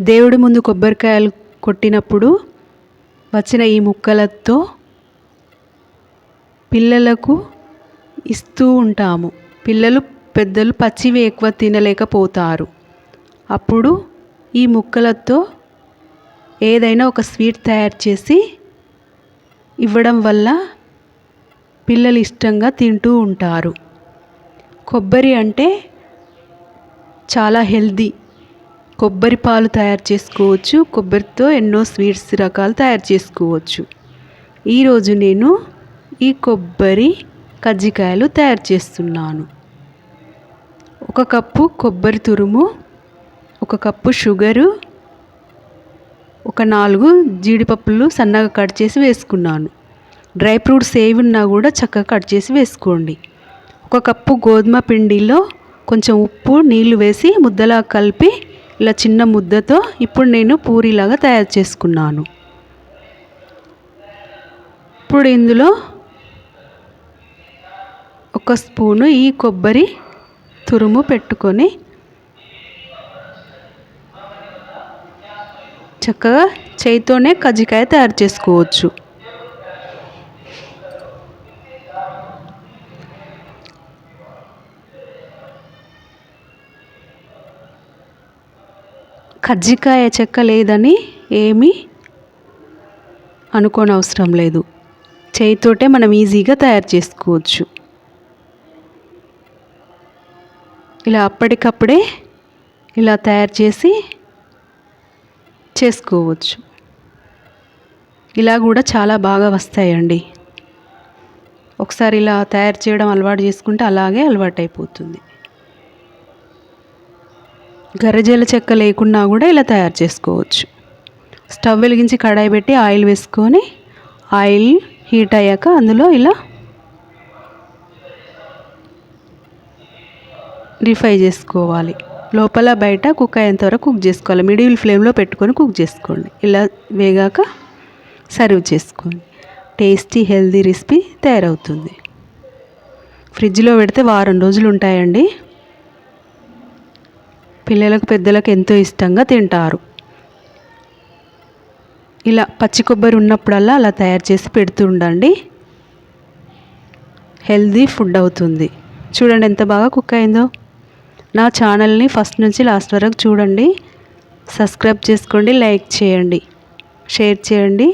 దేవుడి ముందు కొబ్బరికాయలు కొట్టినప్పుడు వచ్చిన ఈ ముక్కలతో పిల్లలకు ఇస్తూ ఉంటాము. పిల్లలు పెద్దలు పచ్చివి ఎక్కువ తినలేకపోతారు. అప్పుడు ఈ ముక్కలతో ఏదైనా ఒక స్వీట్ తయారు చేసి ఇవ్వడం వల్ల పిల్లలు ఇష్టంగా తింటూ ఉంటారు. కొబ్బరి అంటే చాలా హెల్దీ. కొబ్బరి పాలు తయారు చేసుకోవచ్చు. కొబ్బరితో ఎన్నో స్వీట్స్ రకాలు తయారు చేసుకోవచ్చు. ఈరోజు నేను ఈ కొబ్బరి కజ్జికాయలు తయారు చేస్తున్నాను. 1 కప్పు కొబ్బరి తురుము, 1 కప్పు షుగరు, ఒక 4 జీడిపప్పులు సన్నగా కట్ చేసి వేసుకున్నాను. డ్రై ఫ్రూట్స్ ఏవి ఉన్నా కూడా చక్కగా కట్ చేసి వేసుకోండి. 1 కప్పు గోధుమ పిండిలో కొంచెం ఉప్పు, నీళ్లు వేసి ముద్దలా కలిపి ఇలా చిన్న ముద్దతో ఇప్పుడు నేను పూరీలాగా తయారు చేసుకున్నాను. ఇప్పుడు ఇందులో 1 స్పూను ఈ కొబ్బరి తురుము పెట్టుకొని చక్కగా చేయితోనే కజ్జికాయ తయారు చేసుకోవచ్చు. కజ్జికాయ చెక్క లేదని ఏమీ అనుకోనవసరం లేదు. చేయితోటే మనం ఈజీగా తయారు చేసుకోవచ్చు. ఇలా అప్పటికప్పుడే ఇలా తయారు చేసి చేసుకోవచ్చు. ఇలా కూడా చాలా బాగా వస్తాయండి. ఒకసారి ఇలా తయారు చేయడం అలవాటు చేసుకుంటే అలాగే అలవాటు అయిపోతుంది. గరిజల చెక్క లేకున్నా కూడా ఇలా తయారు చేసుకోవచ్చు. స్టవ్ వెలిగించి కడాయి పెట్టి ఆయిల్ వేసుకొని ఆయిల్ హీట్ అయ్యాక అందులో ఇలా రీఫ్రై చేసుకోవాలి. లోపల బయట కుక్ అయ్యేంత వరకు కుక్ చేసుకోవాలి. మిడిల్ ఫ్లేమ్లో పెట్టుకొని కుక్ చేసుకోండి. ఇలా వేగాక సర్వ్ చేసుకోండి. టేస్టీ హెల్దీ రెసిపీ తయారవుతుంది. ఫ్రిడ్జ్లో పెడితే వారం రోజులు ఉంటాయండి. పిల్లలకు పెద్దలకు ఎంతో ఇష్టంగా తింటారు. ఇలా పచ్చి కొబ్బరి ఉన్నప్పుడల్లా అలా తయారు చేసి పెడుతూ ఉండండి. హెల్దీ ఫుడ్ అవుతుంది. చూడండి ఎంత బాగా కుక్ అయిందో. నా ఛానల్ని ఫస్ట్ నుంచి లాస్ట్ వరకు చూడండి. సబ్స్క్రైబ్ చేసుకోండి, లైక్ చేయండి, షేర్ చేయండి.